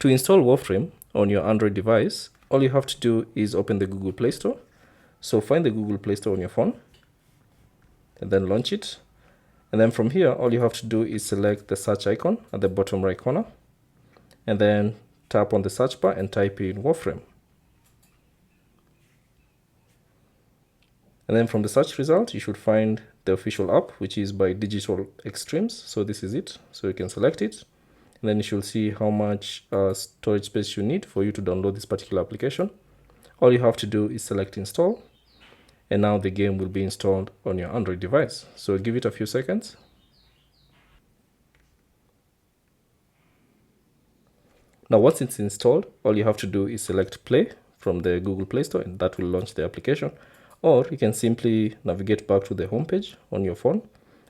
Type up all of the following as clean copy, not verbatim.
To install Warframe on your Android device, all you have to do is open the Google Play Store. So find the Google Play Store on your phone and then launch it. And then from here, all you have to do is select the search icon at the bottom right corner and then tap on the search bar and type in Warframe. And then from the search result, you should find the official app, which is by Digital Extremes. So this is it. So you can select it. And then you should see how much storage space you need for you to download this particular application. All you have to do is select install. And now the game will be installed on your Android device. So give it a few seconds. Now once it's installed, all you have to do is select play from the Google Play Store and that will launch the application. Or you can simply navigate back to the home page on your phone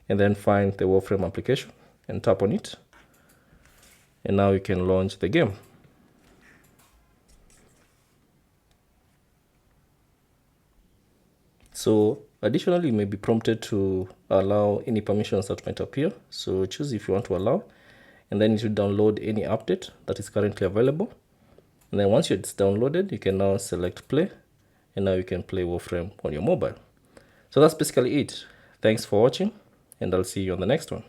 and then find the Warframe application and tap on it. And now you can launch the game. So additionally, you may be prompted to allow any permissions that might appear. So choose if you want to allow, and then you should download any update that is currently available. And then once it's downloaded, you can now select play, and now you can play Warframe on your mobile. So that's basically it. Thanks for watching, and I'll see you on the next one.